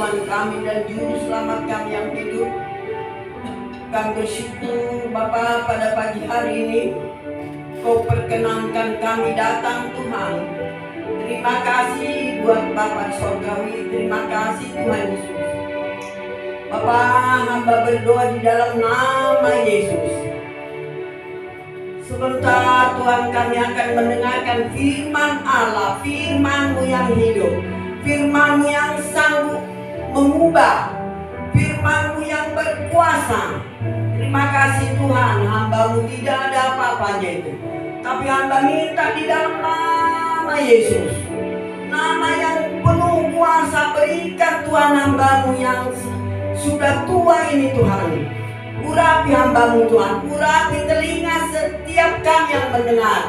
Tuhan kami dan Juru Selamat kami yang hidup. Kami bersyukur Bapa pada pagi hari ini Kau perkenankan kami datang Tuhan. Terima kasih buat Bapa Sorgawi, terima kasih Tuhan Yesus. Bapa, hamba berdoa di dalam nama Yesus. Sebentar Tuhan kami akan mendengarkan firman Allah, firman-Mu yang hidup, firman-Mu yang sanggup mengubah, firman-Mu yang berkuasa. Terima kasih Tuhan, hamba-Mu tidak ada apa-apanya itu, tapi hamba minta di dalam nama Yesus, nama yang penuh kuasa, berikan Tuhan hamba-Mu yang sudah tua ini Tuhan. Urapi hamba-Mu Tuhan, urapi telinga setiap kami yang mendengar.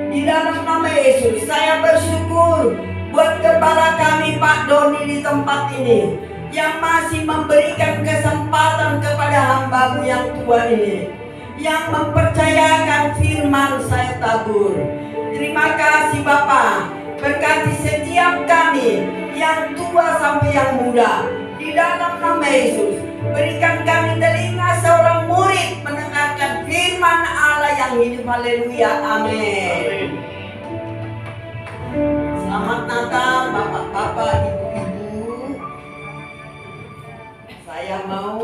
Di dalam nama Yesus saya bersyukur buat kepala kami Pak Doni di tempat ini, yang masih memberikan kesempatan kepada hamba-Mu yang tua ini, yang mempercayakan firman saya tabur. Terima kasih Bapa, berkati setiap kami yang tua sampai yang muda. Di dalam nama Yesus, berikan kami telinga seorang murid mendengarkan firman Allah yang hidup. Haleluya, amin. Selamat Natal Bapak-bapak, Ibu-ibu. Saya mau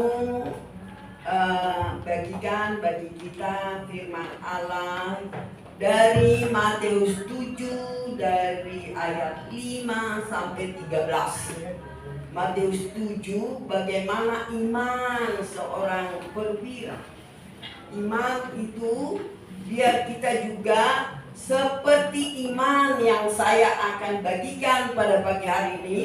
bagikan bagi kita firman Allah dari Matius 7 dari ayat 5 sampai 13. Matius 7, bagaimana iman seorang perwira. Iman itu biar kita juga seperti iman yang saya akan bagikan pada pagi hari ini,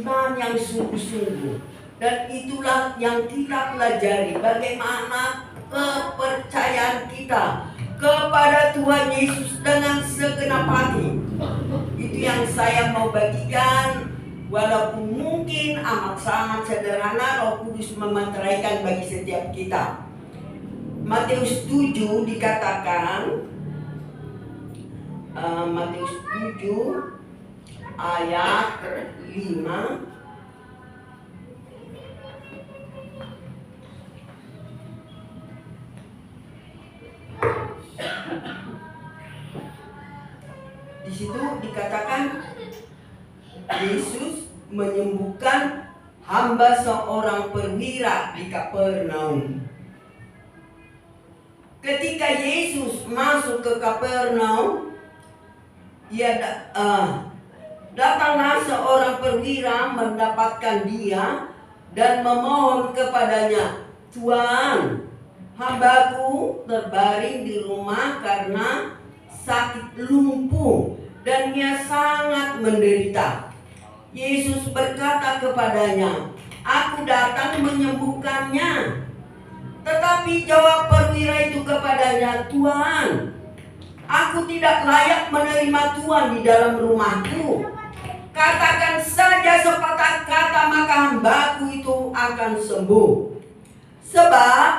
iman yang sungguh-sungguh. Dan itulah yang kita pelajari, bagaimana kepercayaan kita kepada Tuhan Yesus dengan segenap hati. Itu yang saya mau bagikan. Walaupun mungkin amat sangat sederhana, Roh Kudus memanteraikan bagi setiap kita. Matius 7 dikatakan, Matius 7 ayat 5. Di situ dikatakan Yesus menyembuhkan hamba seorang perwira di Kapernaum. Ketika Yesus masuk ke Kapernaum, datanglah seorang perwira mendapatkan dia dan memohon kepadanya, "Tuan, hambaku terbaring di rumah karena sakit lumpuh dan dia sangat menderita." Yesus berkata kepadanya, "Aku datang menyembuhkannya." Tetapi jawab perwira itu kepadanya, "Tuan, aku tidak layak menerima Tuhan di dalam rumahku. Katakan saja sepatah kata, maka hambaku itu akan sembuh. Sebab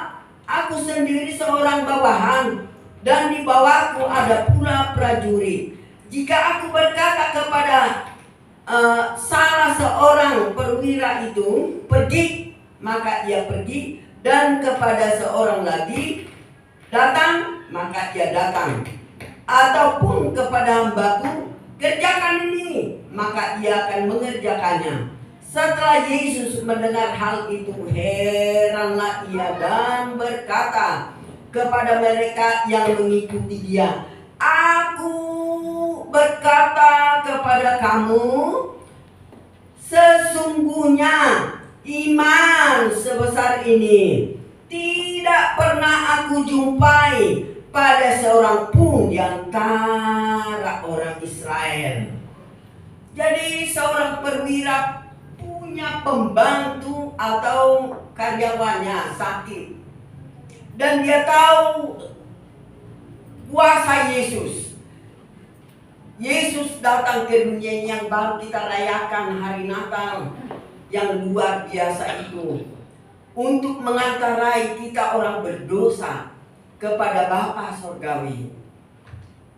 aku sendiri seorang bawahan, dan di bawahku ada pula prajurit. Jika aku berkata kepada salah seorang perwira itu, 'Pergi,' maka ia pergi, dan kepada seorang lagi, 'Datang,' maka ia datang. Ataupun kepada hambaku, 'Kerjakan ini,' maka ia akan mengerjakannya." Setelah Yesus mendengar hal itu, heranlah ia dan berkata kepada mereka yang mengikuti dia, "Aku berkata kepada kamu, sesungguhnya iman sebesar ini tidak pernah aku jumpai pada seorang pun di antara orang Israel." Jadi seorang perwira punya pembantu atau karyawannya sakit, dan dia tahu kuasa Yesus. Yesus datang ke dunia yang baru kita rayakan hari Natal yang luar biasa itu, untuk mengantarai kita orang berdosa kepada Bapa Sorgawi.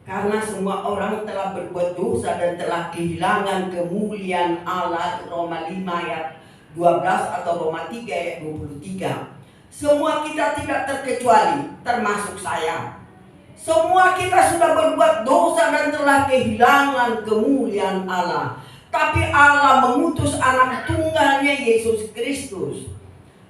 Karena semua orang telah berbuat dosa dan telah kehilangan kemuliaan Allah. Roma 5 ayat 12 atau Roma 3 ayat 23. Semua kita tidak terkecuali, termasuk saya. Semua kita sudah berbuat dosa dan telah kehilangan kemuliaan Allah. Tapi Allah mengutus anak tunggalnya Yesus Kristus.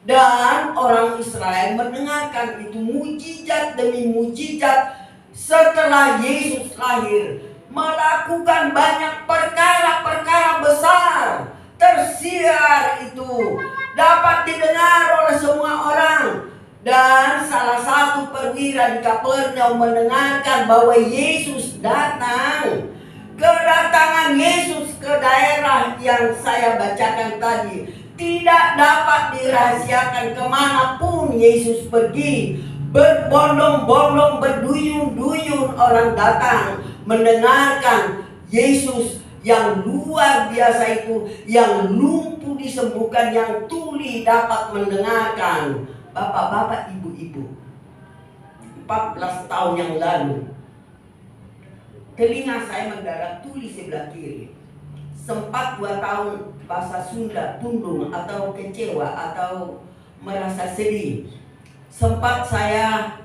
Dan orang Israel mendengarkan itu mujizat demi mujizat. Setelah Yesus lahir, melakukan banyak perkara-perkara besar, tersiar itu dapat didengar oleh semua orang. Dan salah satu perwira di Kapernaum mendengarkan bahwa Yesus datang. Kedatangan Yesus ke daerah yang saya bacakan tadi tidak dapat dirahasiakan. Kemanapun Yesus pergi, berbondong-bondong, berduyun-duyun orang datang mendengarkan Yesus yang luar biasa itu, yang lumpuh disembuhkan, yang tuli dapat mendengarkan. Bapak-bapak, ibu-ibu, 14 tahun yang lalu telinga saya mendarat tuli sebelah kiri. Sempat 2 tahun bahasa Sunda tundung atau kecewa atau merasa sedih. Sempat saya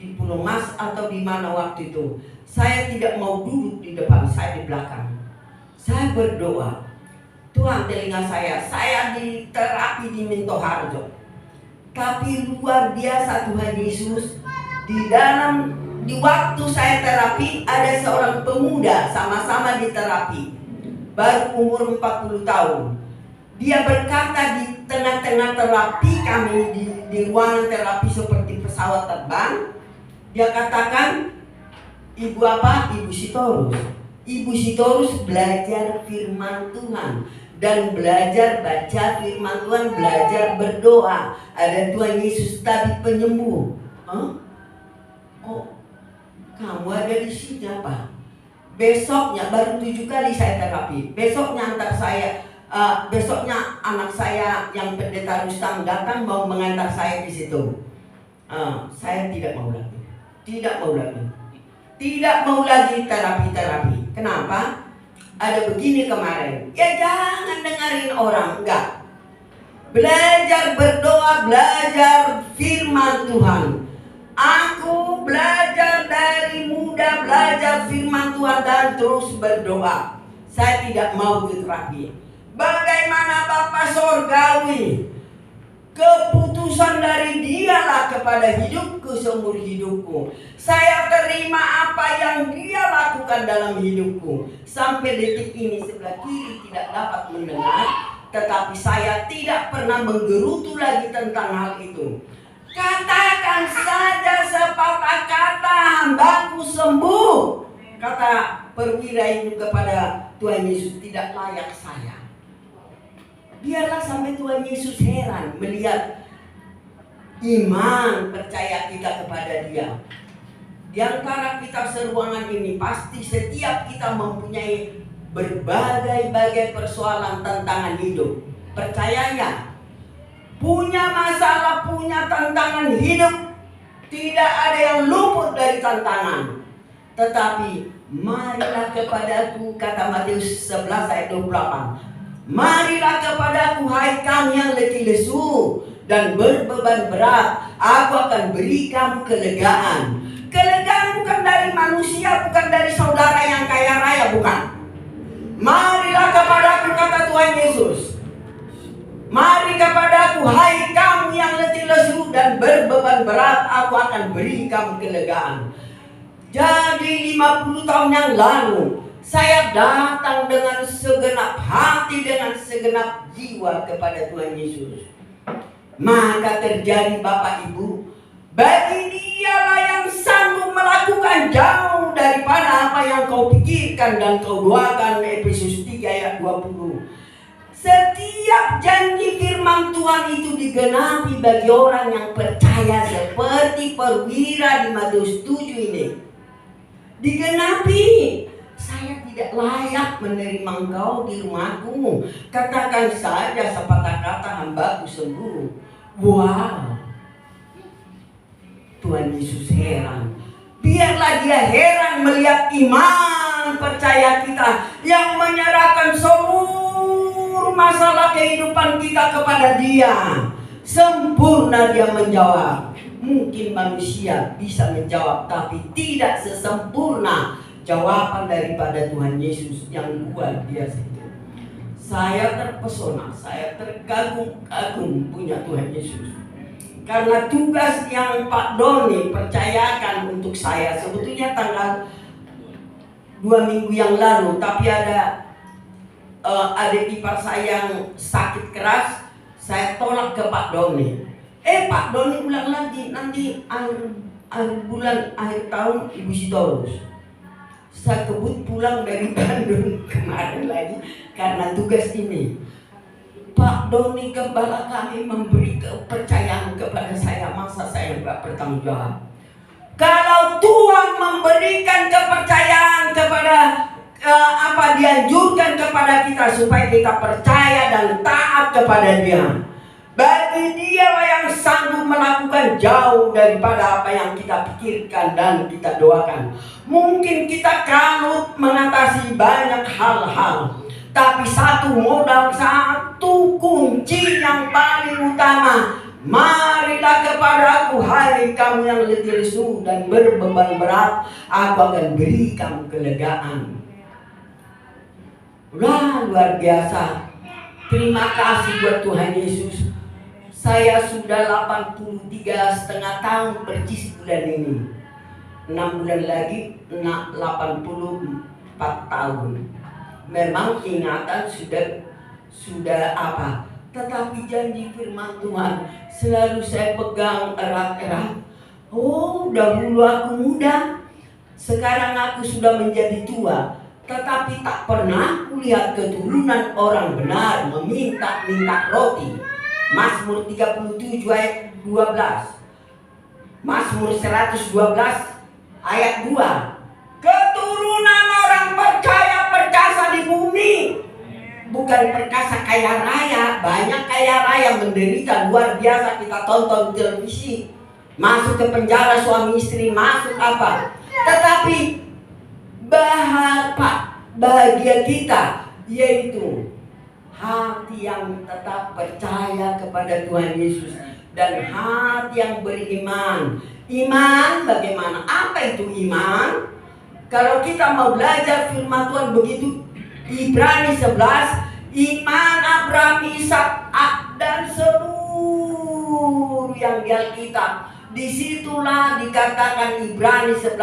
di Pulau Mas atau di mana waktu itu, saya tidak mau duduk di depan, saya di belakang. Saya berdoa, Tuhan telinga saya di terapi di Mintoharjo. Tapi luar biasa Tuhan Yesus, di waktu saya terapi ada seorang pemuda sama-sama di terapi, baru umur 40 tahun. Dia berkata di tengah-tengah terapi kami di ruangan terapi seperti pesawat terbang. Dia katakan, Ibu apa? Ibu Sitorus. Ibu Sitorus belajar firman Tuhan dan belajar baca firman Tuhan, belajar berdoa. Ada Tuhan Yesus tadi penyembuh. Kok kamu ada di sini apa? Besoknya baru 7 kali saya terapi. Besoknya anak saya yang pendeta Rustam datang mau mengantar saya di situ. Saya tidak mau lagi terapi. Kenapa? Ada begini kemarin. Ya jangan dengerin orang, enggak. Belajar berdoa, belajar firman Tuhan. Aku belajar dari muda, belajar firman Tuhan dan terus berdoa. Saya tidak mau ke terapi. Bagaimana Bapa Sorgawi, keputusan dari Dialah kepada hidupku seumur hidupku. Saya terima apa yang Dia lakukan dalam hidupku. Sampai detik ini sebelah kiri tidak dapat mendengar, tetapi saya tidak pernah menggerutu lagi tentang hal itu. Katakan saja sepatah kata, hambaku sembuh. Kata perwira itu kepada Tuhan Yesus, tidak layak saya. Biarlah sampai Tuhan Yesus heran melihat iman percaya kita kepada Dia. Di antara kitab seruangan ini pasti setiap kita mempunyai berbagai persoalan tantangan hidup. Percayanya punya masalah, punya tantangan hidup. Tidak ada yang luput dari tantangan. Tetapi marilah kepadaku, kata Matius 11 ayat 28. Marilah kepadaku hai kamu yang letih lesu dan berbeban berat, aku akan beri kamu kelegaan. Kelegaan bukan dari manusia, bukan dari saudara yang kaya raya, bukan. Marilah kepadaku, kata Tuhan Yesus. Mari kepadaku hai kamu yang letih lesu dan berbeban berat, aku akan beri kamu kelegaan. Jadi 50 tahun yang lalu saya datang dengan segenap hati, dengan segenap jiwa kepada Tuhan Yesus. Maka terjadi Bapak Ibu, bagi Dialah yang sanggup melakukan jauh daripada apa yang kau pikirkan dan kau doakan. Efesus 3 ayat 20. Setiap janji firman Tuhan itu digenapi bagi orang yang percaya, seperti perwira di Matius 7 ini. Digenapi. Saya tidak layak menerima engkau di rumahku. Katakan saja sepatah kata, hambaku sembuh. Wow. Tuhan Yesus heran. Biarlah dia heran melihat iman percaya kita yang menyerahkan seluruh masalah kehidupan kita kepada dia. Sempurna dia menjawab. Mungkin manusia bisa menjawab, tapi tidak sesempurna jawaban daripada Tuhan Yesus yang luar biasa itu. Saya terpesona, saya terkagum-kagum punya Tuhan Yesus. Karena tugas yang Pak Doni percayakan untuk saya sebetulnya tanggal 2 minggu yang lalu, tapi ada adik ipar saya yang sakit keras, saya tolak ke Pak Doni. Pak Doni ulang lagi nanti akhir tahun Ibu Sitorus. Saya kebut pulang dari Bandung kemarin lagi karena tugas ini. Pak Doni gembala kami memberi kepercayaan kepada saya, masa saya nggak bertanggung jawab? Kalau Tuhan memberikan kepercayaan kepada dianjurkan kepada kita supaya kita percaya dan taat kepada Dia, bagi Dia yang sanggup melakukan jauh daripada apa yang kita pikirkan dan kita doakan. Mungkin kita kalut mengatasi banyak hal-hal, tapi satu kunci yang paling utama. Marilah kepadaku, hai kamu yang letih lesu dan berbeban berat, aku akan beri kamu kelegaan. Luar biasa. Terima kasih buat Tuhan Yesus. Saya sudah 83,5 tahun percis bulan ini. 6 bulan lagi 84 tahun. Memang ingatan sudah apa? Tetapi janji firman Tuhan selalu saya pegang erat-erat. Dahulu aku muda, sekarang aku sudah menjadi tua, tetapi tak pernah kulihat keturunan orang benar meminta-minta roti. Mazmur 37 ayat 12. Mazmur 112 ayat 2. Keturunan orang perkasa di bumi, bukan perkasa kaya raya. Banyak kaya raya menderita luar biasa, kita tonton televisi, masuk ke penjara suami istri, masuk apa. Tetapi bahagia kita yaitu hati yang tetap percaya kepada Tuhan Yesus dan hati yang beriman. Iman bagaimana? Apa itu iman? Kalau kita mau belajar firman Tuhan begitu, Ibrani 11, iman Abraham, Ishak, dan seluruh yang di Alkitab. Disitulah dikatakan Ibrani 11,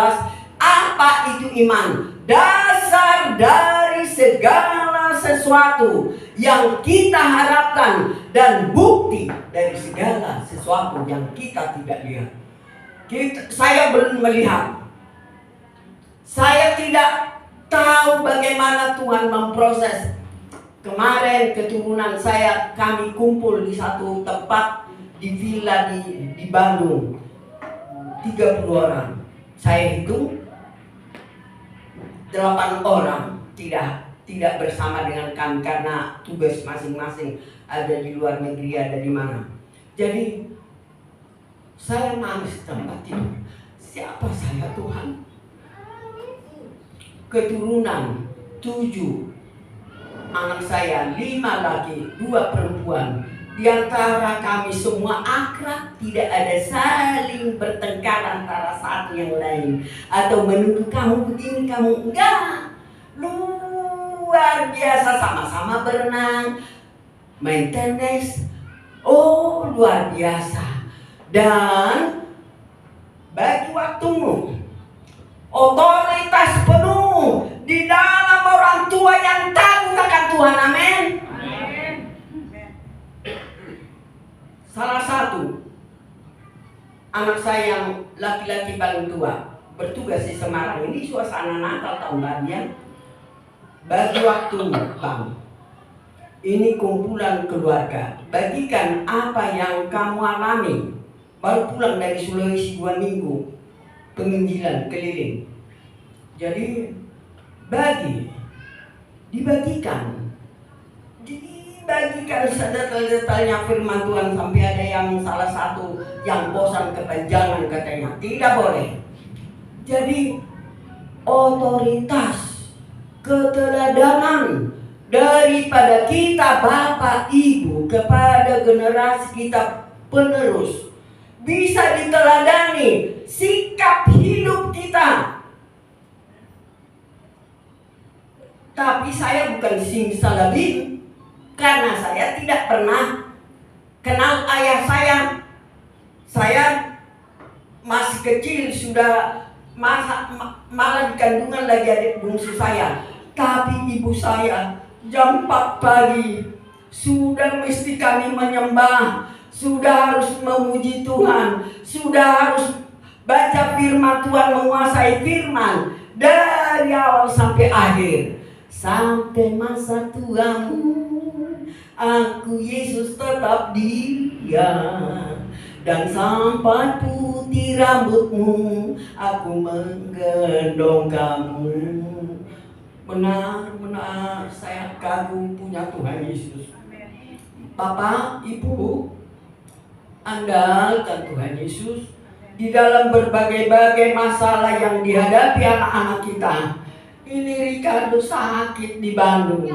apa itu iman? Dasar dari segala sesuatu yang kita harapkan dan bukti dari segala sesuatu yang kita tidak lihat. Saya belum melihat. Saya tidak tahu bagaimana Tuhan memproses. Kemarin keturunan saya, kami kumpul di satu tempat di villa di Bandung, 30 orang. Saya hitung 8 orang tidak bersama dengan kami karena tugas masing-masing, ada di luar negeri, ada di mana. Jadi saya nangis tempat tidur. Siapa saya Tuhan? Keturunan 7 anak saya, 5 laki, 2 perempuan. Di antara kami semua akrab, tidak ada saling bertengkar antara satu yang lain atau menuduh kamu begini, kamu enggak. Luar biasa, sama-sama berenang, main tenis. Luar biasa. Dan bagi waktumu, otoritas penuh di dalam orang tua yang takut akan Tuhan. Amin. Salah satu anak saya yang laki-laki paling tua bertugas di Semarang. Ini suasana Natal tahun lalu. Bagi waktu, Bang, ini kumpulan keluarga. Bagikan apa yang kamu alami. Baru pulang dari Sulawesi 2 minggu penginjilan keliling. Jadi dibagikan sedetail-detailnya firman Tuhan, sampai ada yang salah satu yang bosan kepanjangan katanya. Tidak boleh. Jadi otoritas, keteladanan daripada kita Bapak Ibu kepada generasi kita penerus bisa diteladani sikap hidup kita. Tapi saya bukan simsalabim karena saya tidak pernah kenal ayah saya. Saya masih kecil sudah malah di kandungan lagi adik bungsu saya. Tapi ibu saya jam 4 pagi sudah mesti kami menyembah, sudah harus memuji Tuhan, sudah harus baca firman Tuhan, menguasai firman dari awal sampai akhir. Sampai masa tuamu, aku Yesus tetap dia. Dan sampai putih rambutmu, aku menggendong kamu. Benar-benar saya kagum punya Tuhan Yesus. Bapak, Ibu, andalkan Tuhan Yesus di dalam berbagai-bagai masalah yang dihadapi anak-anak kita. Ini Ricardo sakit di Bandung,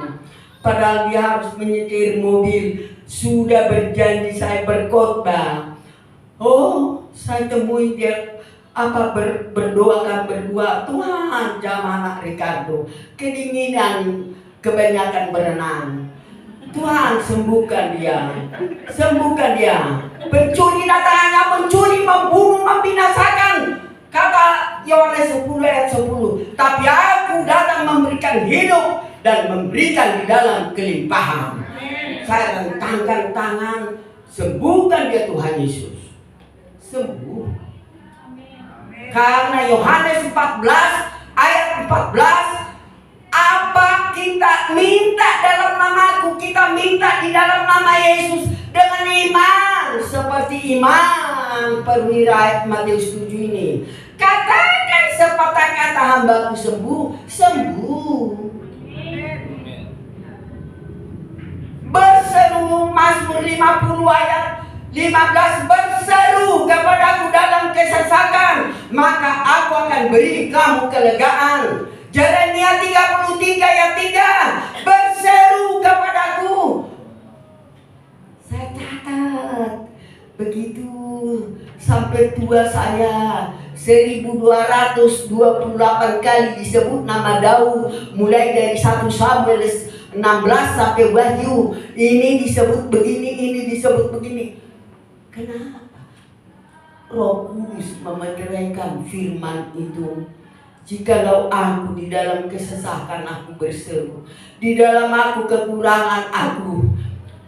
padahal dia harus menyetir mobil. Sudah berjanji saya berkhotbah. Oh, saya temui dia berdoa berdua. Tuhan, jamaah anak Ricardo kedinginan, kebanyakan berenang. Tuhan, sembuhkan dia, sembuhkan dia. Pencuri datang hanya mencuri, membunuh, membinasakan. Kata Yohanes 10 ayat 10. Tapi aku datang memberikan hidup dan memberikan di dalam kelimpahan. Saya rentangkan tangan, sembuhkan dia Tuhan Yesus. Sembuh. Karena Yohanes 14 ayat 14, apa kita minta dalam namaku, kita minta di dalam nama Yesus dengan iman seperti iman perwira Matius 7 ini. Katakan sepatah kata, hambaku sembuh, sembuh. Berseru Mazmur 50 ayat 15, berseru kepadaku dalam kesesakan, maka aku akan beri kamu kelegaan. Yeremia 33 ayat 3, berseru kepadaku. Saya catat begitu sampai tua saya 1228 kali disebut nama Daud, mulai dari 1 Samuel 16 sampai Wahyu. Ini disebut begini, ini disebut begini. Kenapa? Roh Kudus memeteraikan firman itu. Jikalau aku di dalam kesesakan aku berseru, di dalam aku kekurangan aku,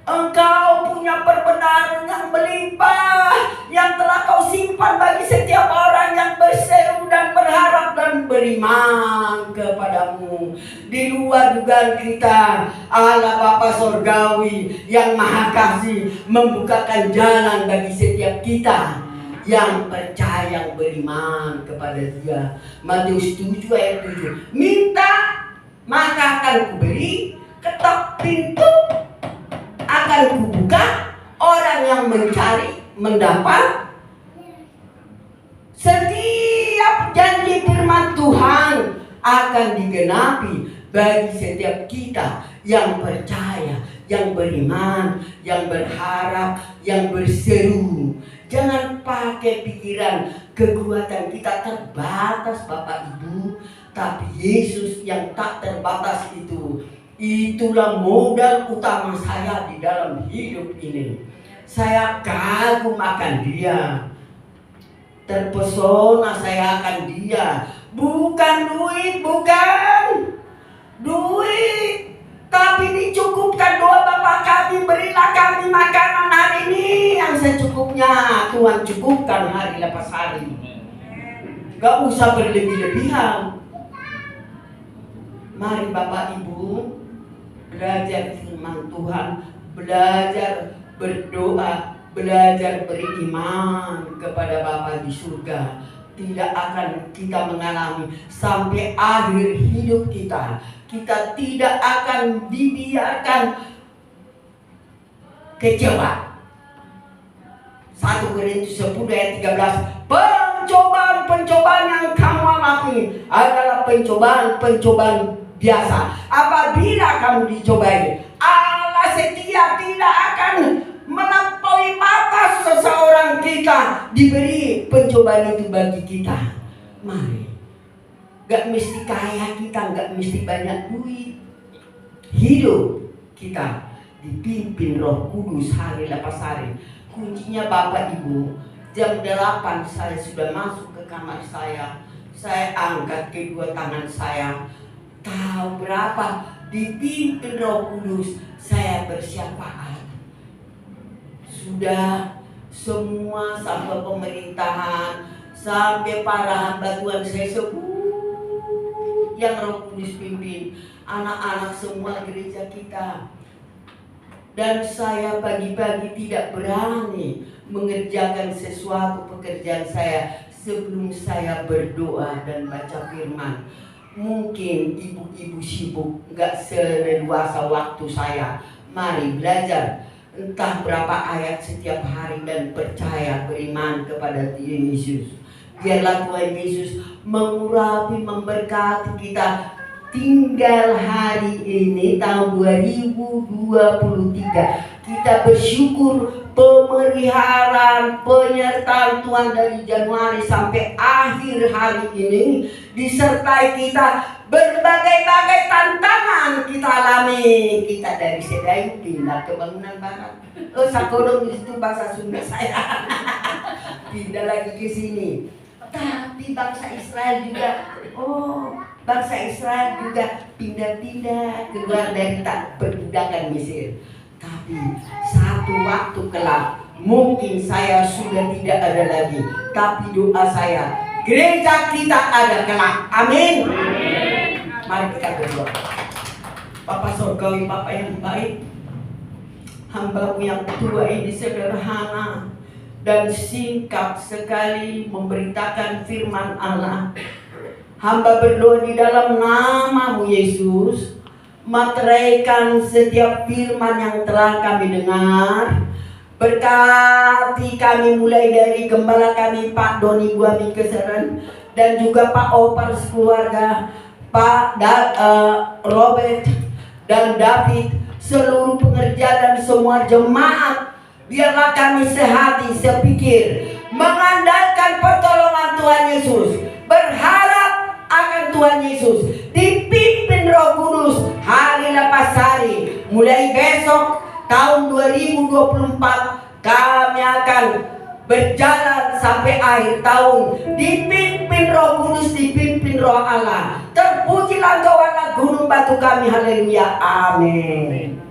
Engkau punya perbenaran yang melimpah, yang telah kau simpan bagi setiap orang yang berseru dan berharap dan beriman kepadamu. Di luar dugaan kita, Allah Bapa Sorgawi yang Maha Kasih membukakan jalan bagi setiap kita yang percaya, yang beriman kepada Dia. Matius 7 ayat 7. Minta maka akan kuberi, ketok pintu akan kubuka, orang yang mencari mendapat. Setiap janji firman Tuhan akan digenapi bagi setiap kita yang percaya, yang beriman, yang berharap, yang berseru. Jangan pakai pikiran kekuatan kita terbatas Bapak Ibu, tapi Yesus yang tak terbatas itu. Itulah modal utama saya di dalam hidup ini. Saya kagum akan Dia, terpesona saya akan Dia. Bukan duit, bukan duit, tapi dicukupkan doa Bapa kami, berilah kami makanan hari ini yang secukupnya. Tuhan cukupkan hari lepas hari. Gak usah berlebih-lebihan. Mari Bapak Ibu belajar firman Tuhan, belajar berdoa, belajar beriman kepada Bapa di surga. Tidak akan kita mengalami sampai akhir hidup kita. Kita tidak akan dibiarkan kecewa. 1 Korintus 10 ayat 13. pencobaan-pencobaan yang kamu alami adalah pencobaan-pencobaan biasa. Apabila kamu dicobai, Allah setia, tidak akan melampaui batas seseorang kita diberi pencobaan itu bagi kita. Mari, gak mesti kaya kita, gak mesti banyak duit. Hidup kita dipimpin Roh Kudus hari lepas hari. Kuncinya Bapak Ibu, jam 8 saya sudah masuk ke kamar saya angkat kedua tangan saya. Tahu berapa dipimpin Roh Kudus, saya bersyafaat. Sudah semua sampai pemerintahan, sampai para hamba Tuhan saya sebut yang Roh Kudus pimpin, anak-anak semua gereja kita. Dan saya pagi-pagi tidak berani mengerjakan sesuatu pekerjaan saya sebelum saya berdoa dan baca firman. Mungkin ibu-ibu sibuk, gak seleluasa waktu saya. Mari belajar entah berapa ayat setiap hari dan percaya, beriman kepada Yesus. Biarlah Tuhan Yesus mengurapi, memberkati kita. Tinggal hari ini tahun 2023, kita bersyukur pemeliharaan, penyertaan Tuhan dari Januari sampai akhir hari ini disertai kita. Berbagai-bagai tantangan kita alami. Kita dari Sedayu pindah ke Bangunan Barat. Sakodong itu bahasa Sunda saya. Pindah lagi ke sini. Tapi bangsa Israel juga, bangsa Israel juga pindah-pindah keluar dari perbudakan Mesir. Tapi satu waktu kelak mungkin saya sudah tidak ada lagi. Tapi doa saya, gereja kita ada kelak. Amin. Mari kita berdoa. Bapak Surgawi, Bapak yang baik, hamba-Mu yang tua ini sederhana dan singkat sekali memberitakan firman Allah. Hamba berdoa di dalam nama-Mu Yesus, materaikan setiap firman yang telah kami dengar. Berkati kami mulai dari gembala kami Pak Doni Guami Keseran, dan juga Pak Opar sekeluarga, Pak Robert dan David, seluruh pengerja dan semua jemaat. Biarlah kami sehati sepikir mengandalkan pertolongan Tuhan Yesus, berharap akan Tuhan Yesus, dipimpin Roh Kudus hari lepas hari. Mulai besok tahun 2024 kami akan berjalan sampai akhir tahun, dipimpin Roh Kudus, dipimpin Roh Allah. Terpujilah Engkau Allah gunung batu kami. Haleluya. Amin.